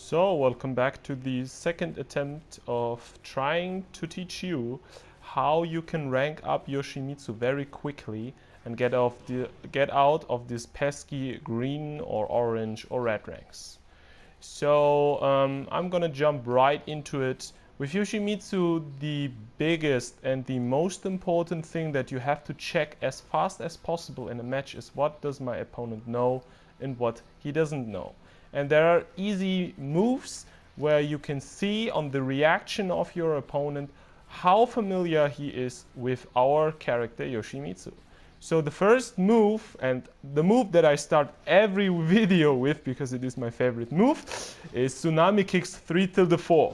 So, welcome back to the second attempt of trying to teach you how you can rank up Yoshimitsu very quickly and get out of this pesky green or orange or red ranks. So I'm gonna jump right into it. With Yoshimitsu, the biggest and the most important thing that you have to check as fast as possible in a match is what does my opponent know and what he doesn't know. And there are easy moves where you can see on the reaction of your opponent how familiar he is with our character Yoshimitsu. So the first move, and the move that I start every video with because it is my favorite move, is Tsunami Kicks 3-4.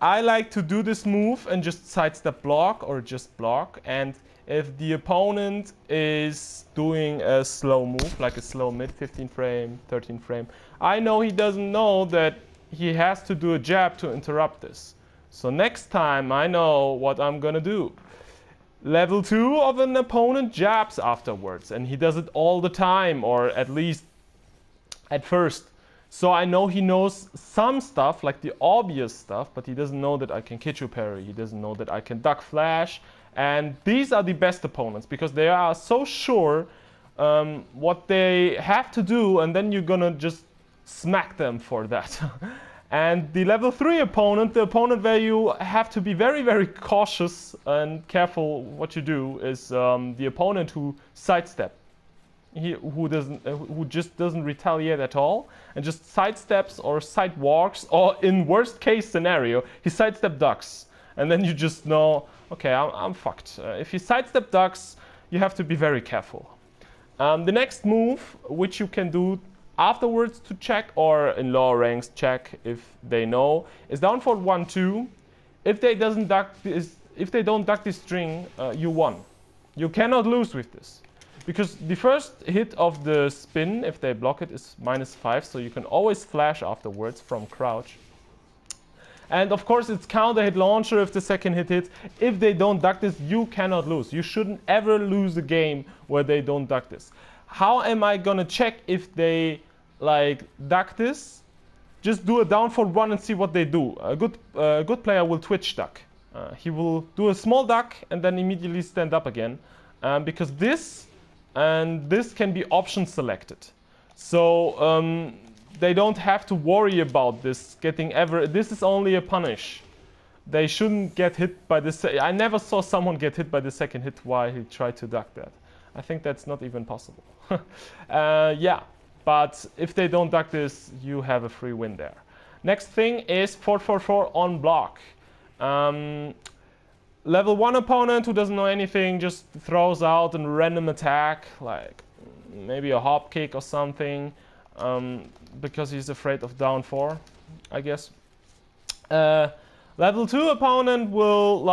I like to do this move and just sidestep block or just block, and if the opponent is doing a slow move, like a slow mid, 15 frame, 13 frame, I know he doesn't know that he has to do a jab to interrupt this. So next time I know what I'm gonna do. Level 2 of an opponent jabs afterwards, and he does it all the time, or at least at first. So I know he knows some stuff, like the obvious stuff, but he doesn't know that I can Kichu parry, he doesn't know that I can duck flash. And these are the best opponents because they are so sure what they have to do, and then you're gonna just smack them for that. And the level 3 opponent, the opponent where you have to be very, very cautious and careful what you do, is the opponent who sidestep. Who just doesn't retaliate at all and just sidesteps or sidewalks, or in worst case scenario, he sidestep ducks. And then you just know, okay, I'm fucked. If you sidestep ducks, you have to be very careful. The next move, which you can do afterwards to check, or in lower ranks check if they know, is down forward 1-2. If they don't duck this string, you won. You cannot lose with this. Because the first hit of the spin, if they block it, is -5, so you can always flash afterwards from crouch. And of course it's counter hit launcher if the second hit hits. If they don't duck this, you cannot lose. You shouldn't ever lose a game where they don't duck this. How am I gonna check if they duck this? Just do a down forward 1 and see what they do. A good player will twitch duck. He will do a small duck and then immediately stand up again. Because this and this can be option selected. So they don't have to worry about this getting ever. This is only a punish. They shouldn't get hit by this. I never saw someone get hit by the second hit while he tried to duck that. I think that's not even possible. Yeah, but if they don't duck this, you have a free win there. Next thing is 4-4-4 on block. Level 1 opponent who doesn't know anything just throws out a random attack, like maybe a hop kick or something, because he's afraid of down 4, I guess. Level 2 opponent will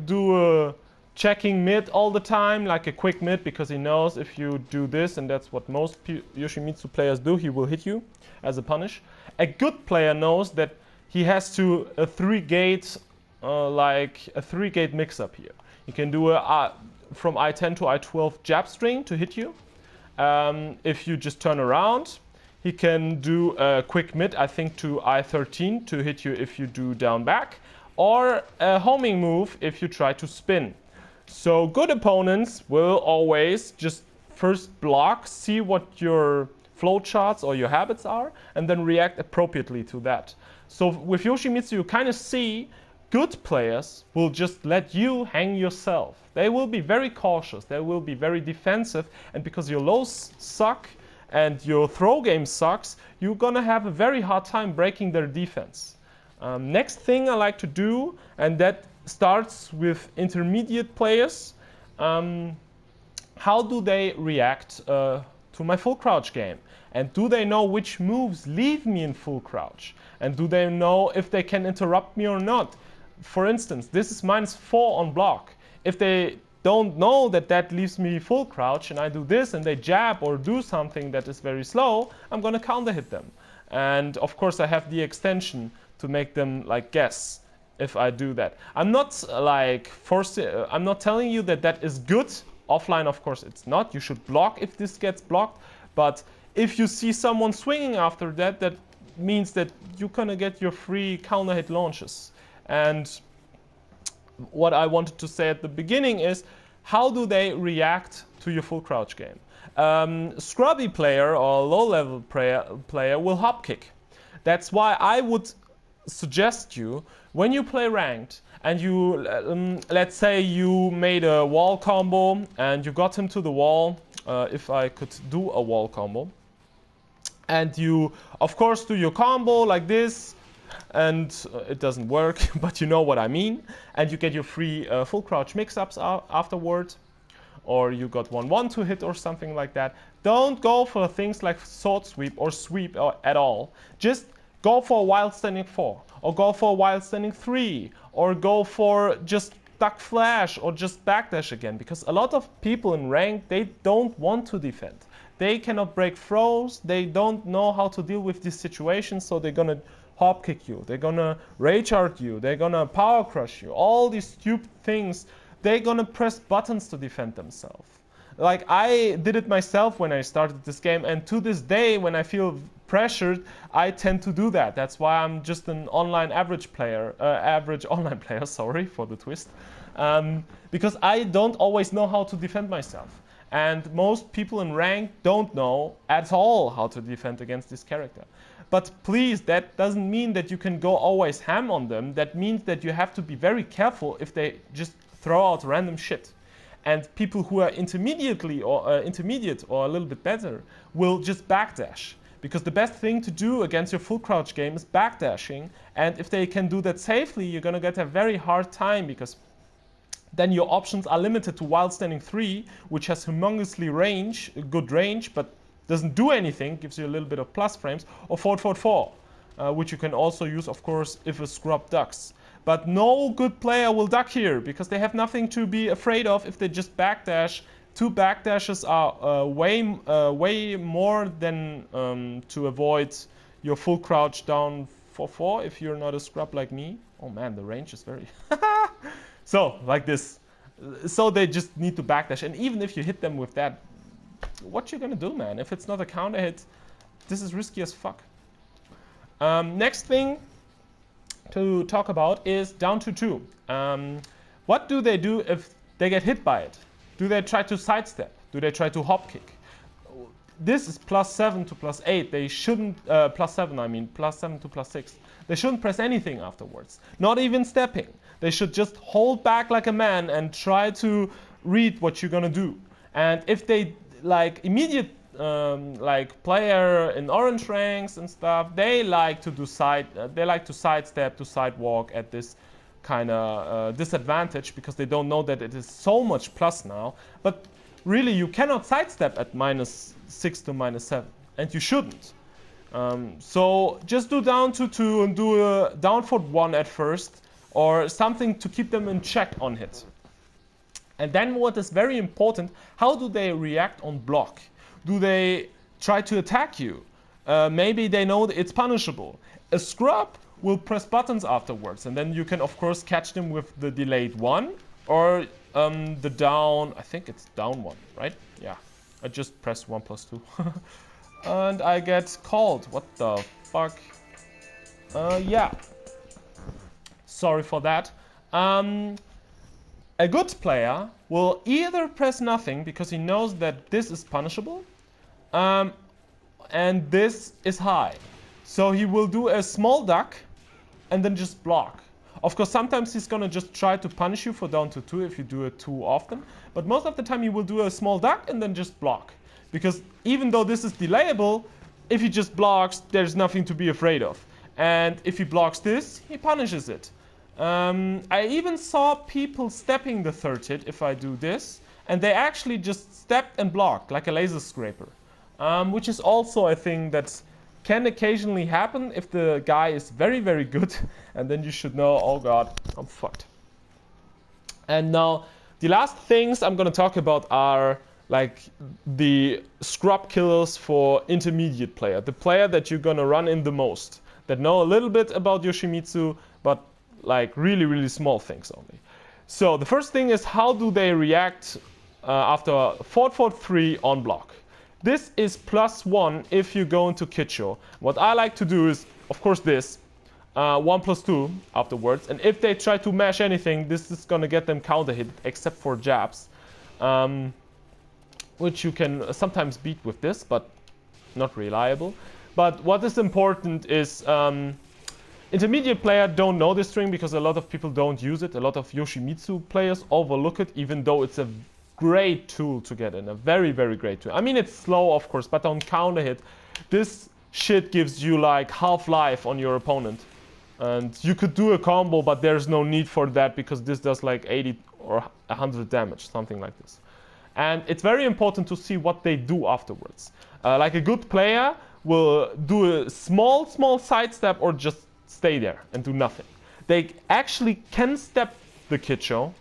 do a checking mid all the time, like a quick mid, because he knows if you do this, and that's what most Yoshimitsu players do, he will hit you as a punish. A good player knows that he has to a 3-gate a 3-gate mix-up here. You can do a from I-10 to I-12 jab string to hit you. If you just turn around, he can do a quick mid, I think, to I-13 to hit you if you do down back, or a homing move if you try to spin. So good opponents will always just first block, see what your flowcharts or your habits are, and then react appropriately to that. So with Yoshimitsu, you kind of see good players will just let you hang yourself. They will be very cautious, they will be very defensive, and because your lows suck and your throw game sucks, you're gonna have a very hard time breaking their defense. Next thing I like to do, and that starts with intermediate players, how do they react to my full crouch game? And do they know which moves leave me in full crouch? And do they know if they can interrupt me or not? For instance, this is -4 on block. If they don't know that that leaves me full crouch and I do this and they jab or do something that is very slow, I'm gonna counter hit them. And of course I have the extension to make them guess if I do that. I'm not I'm not telling you that that is good. Offline, of course, it's not. You should block if this gets blocked. But if you see someone swinging after that, that means that you're gonna get your free counter hit launches. And what I wanted to say at the beginning is, how do they react to your full crouch game? Scrubby player or low level player will hop kick. That's why I would suggest you, when you play ranked and you, let's say you made a wall combo and you got him to the wall, if I could do a wall combo, and you of course do your combo like this, and it doesn't work, but you know what I mean, and you get your free full crouch mix-ups afterward, or you got 1-1 to hit or something like that. Don't go for things like sword sweep or sweep at all. Just go for a wild standing 4, or go for a wild standing 3, or go for just duck flash or just backdash again, because a lot of people in rank, they don't want to defend. They cannot break throws, they don't know how to deal with these situations, so they're gonna hop kick you, they're gonna rage art you, they're gonna power crush you, all these stupid things. They're gonna press buttons to defend themselves. Like, I did it myself when I started this game, and to this day, when I feel pressured, I tend to do that. That's why I'm just an online average online player, sorry for the twist. Because I don't always know how to defend myself. And most people in rank don't know at all how to defend against this character. But please, that doesn't mean that you can go always ham on them. That means that you have to be very careful if they just throw out random shit. And people who are intermediate or a little bit better will just backdash. Because the best thing to do against your full crouch game is backdashing. And if they can do that safely, you're gonna get a very hard time, because then your options are limited to wild standing 3, which has humongously good range, but doesn't do anything, gives you a little bit of plus frames, or forward forward 4, which you can also use, of course, if a scrub ducks. But no good player will duck here, because they have nothing to be afraid of if they just backdash. 2 backdashes are way more than to avoid your full crouch down 4-4 if you're not a scrub like me. Oh man, the range is very... So, like this. So they just need to backdash. And even if you hit them with that, what you gonna do, man? If it's not a counter hit, this is risky as fuck. Next thing to talk about is down to 2. What do they do if they get hit by it? Do they try to sidestep? Do they try to hop kick? This is +7 to +8. They shouldn't, +7 I mean, +7 to +6. They shouldn't press anything afterwards. Not even stepping. They should just hold back like a man and try to read what you're gonna do. And if they, like, immediate like player in orange ranks and stuff, they like to do sidestep, to sidewalk at this kind of disadvantage, because they don't know that it is so much plus now. But really, you cannot sidestep at -6 to -7, and you shouldn't. So just do down to 2 and do a down forward 1 at first, or something to keep them in check on hit. And then what is very important, how do they react on block? Do they try to attack you? Maybe they know that it's punishable. A scrub will press buttons afterwards, and then you can of course catch them with the delayed 1, or the down, I think it's down 1, right? Yeah, I just press 1+2. And I get called. What the fuck? Yeah. Sorry for that. A good player will either press nothing because he knows that this is punishable, and this is high. So he will do a small duck and then just block. Of course, sometimes he's gonna just try to punish you for down to 2 if you do it too often. But most of the time he will do a small duck and then just block. Because even though this is delayable, if he just blocks, there's nothing to be afraid of. And if he blocks this, he punishes it. I even saw people stepping the third hit if I do this, and they actually just stepped and blocked like a laser scraper. Which is also a thing that can occasionally happen if the guy is very, very good, and then you should know, oh god, I'm fucked. And now, the last things I'm gonna talk about are like the scrub killers for intermediate player. The player that you're gonna run in the most. That know a little bit about Yoshimitsu, but like really, really small things only. So the first thing is, how do they react after 4-4-3 on block? This is +1 if you go into Kicho. What I like to do is, of course, this. 1+2 afterwards. And if they try to mash anything, this is gonna get them counter hit, except for jabs. Which you can sometimes beat with this, but not reliable. But what is important is intermediate player don't know this string because a lot of people don't use it. A lot of Yoshimitsu players overlook it, even though it's a great tool to get in. A very, very great tool. I mean, it's slow, of course, but on counter hit, this shit gives you like half life on your opponent. And you could do a combo, but there's no need for that because this does like 80 or 100 damage, something like this. And it's very important to see what they do afterwards. Like a good player will do a small sidestep or just stay there and do nothing. They actually can step the Kicho,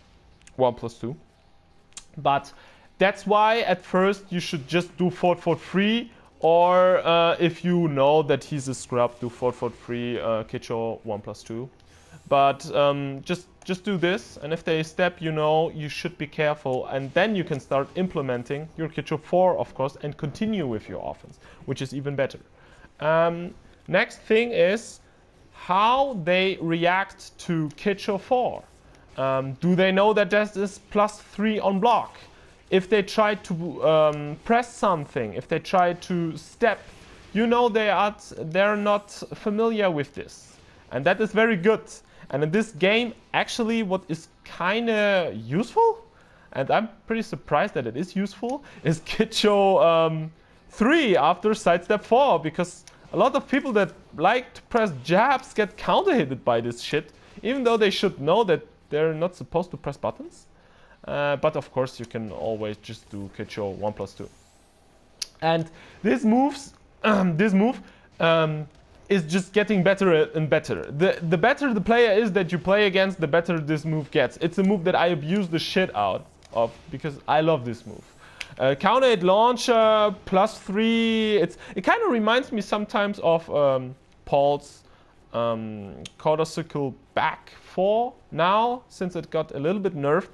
1+2. But that's why at first you should just do 4-4-3, or if you know that he's a scrub, do 4-4-3 Kicho 1+2. But just do this, and if they step, you know, you should be careful, and then you can start implementing your Kicho 4, of course, and continue with your offense, which is even better. Next thing is how they react to Kicho 4. Do they know that this is +3 on block? If they try to press something, if they try to step, you know they're not familiar with this. And that is very good. And in this game, actually what is kind of useful, and I'm pretty surprised that it is useful, is Kicho 3 after sidestep 4, because a lot of people that like to press jabs get counter-hitted by this shit, even though they should know that they're not supposed to press buttons. But of course you can always just do Kicho 1+2. And this move is just getting better and better. The better the player is that you play against, the better this move gets. It's a move that I abuse the shit out of because I love this move. Counter hit launcher +3. It kind of reminds me sometimes of Paul's quarter circle back 4 now, since it got a little bit nerfed.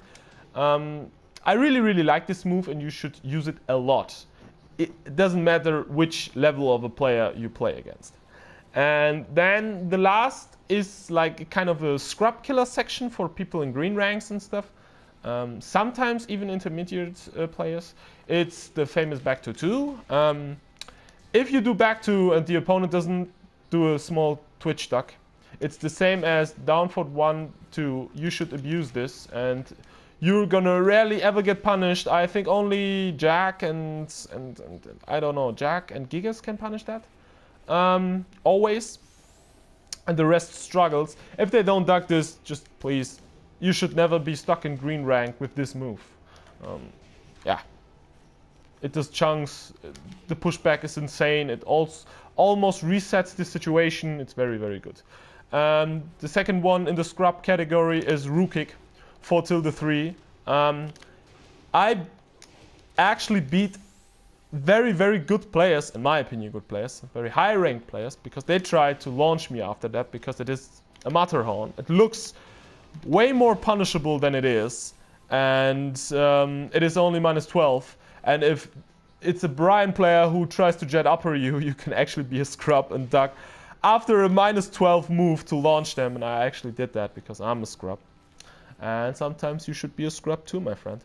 I really like this move, and you should use it a lot. It doesn't matter which level of a player you play against. And then the last is like kind of a scrub killer section for people in green ranks and stuff. Sometimes even intermediate players. It's the famous back to 2. If you do back 2 and the opponent doesn't do a small twitch duck, it's the same as down forward 1, 2. You should abuse this, and you're gonna rarely ever get punished. I think only Jack and I don't know, Jack and Gigas can punish that. Always. And the rest struggles. If they don't duck this, just please, you should never be stuck in green rank with this move. Yeah. It does chunks. The pushback is insane. It almost resets the situation. It's very good. The second one in the scrub category is Rukik. 4-3. I actually beat very good players, in my opinion, good players, very high ranked players, because they tried to launch me after that, because it is a Matterhorn. It looks way more punishable than it is, and it is only -12. And if it's a Brian player who tries to jet upper you, you can actually be a scrub and duck after a -12 move to launch them, and I actually did that because I'm a scrub. And sometimes you should be a scrub too, my friend.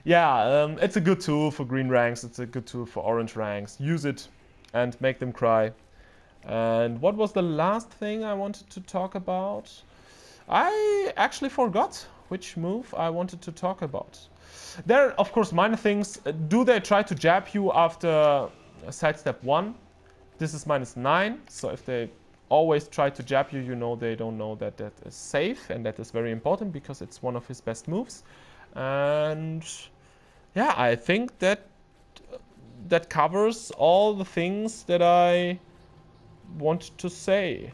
Yeah, it's a good tool for green ranks. It's a good tool for orange ranks. Use it and make them cry. And what was the last thing I wanted to talk about? I actually forgot which move I wanted to talk about. There are, of course, minor things. Do they try to jab you after sidestep 1? This is -9, so if they always try to jab you, you know they don't know that that is safe, and that is very important because it's one of his best moves. And yeah, I think that covers all the things that I want to say.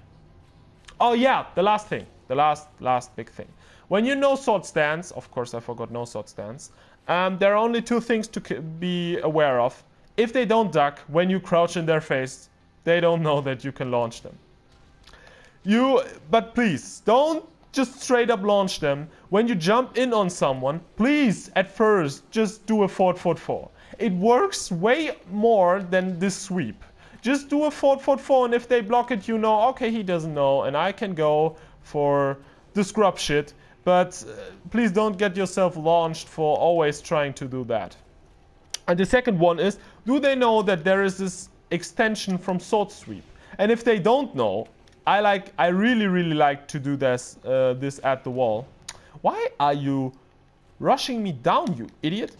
Oh yeah, the last thing, the last big thing. When you know sword stance, of course I forgot no sword stance, there are only 2 things to be aware of. If they don't duck, when you crouch in their face, they don't know that you can launch them. But please, don't just straight up launch them. When you jump in on someone, please, at first, just do a 4-4-4. It works way more than this sweep. Just do a 4-4-4, and if they block it, you know, okay, he doesn't know, and I can go for the scrub shit. But please don't get yourself launched for always trying to do that. And the second one is, do they know that there is this extension from sword sweep? And if they don't know, I really like to do this at the wall. Why are you rushing me down, you idiot?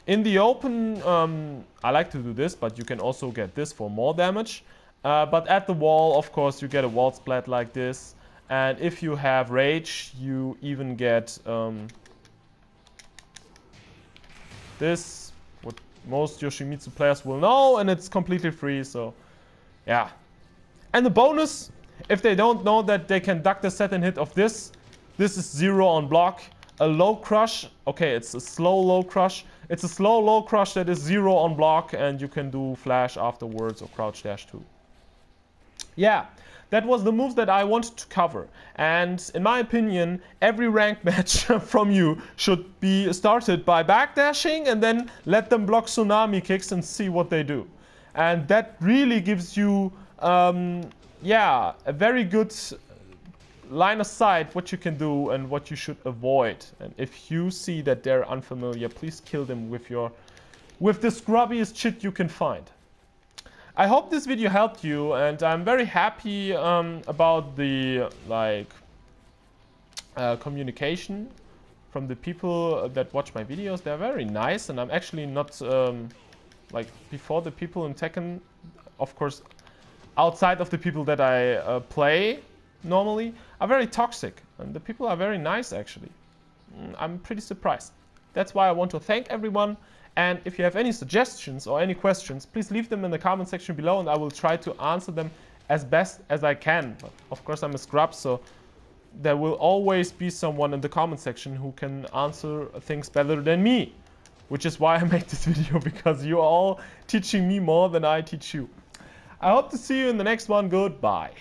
In the open, I like to do this, but you can also get this for more damage. But at the wall, of course, you get a wall splat like this. And if you have rage, you even get this, what most Yoshimitsu players will know, and it's completely free, so yeah. And the bonus, if they don't know that they can duck the set and hit of this, this is 0 on block. A low crush, okay, it's a slow low crush. It's a slow low crush that is 0 on block, and you can do flash afterwards or crouch dash too. Yeah, that was the moves that I wanted to cover. And in my opinion, every ranked match from you should be started by backdashing and then let them block tsunami kicks and see what they do. And that really gives you, yeah, a very good line of sight what you can do and what you should avoid. And if you see that they're unfamiliar, please kill them with the scrubbiest shit you can find. I hope this video helped you, and I'm very happy about the communication from the people that watch my videos. They're very nice, and I'm actually not like before the people in Tekken, of course, outside of the people that I play normally, are very toxic, and the people are very nice actually. I'm pretty surprised. That's why I want to thank everyone. And if you have any suggestions or any questions, please leave them in the comment section below, and I will try to answer them as best as I can. But of course, I'm a scrub, so there will always be someone in the comment section who can answer things better than me. Which is why I make this video, because you're all teaching me more than I teach you. I hope to see you in the next one. Goodbye.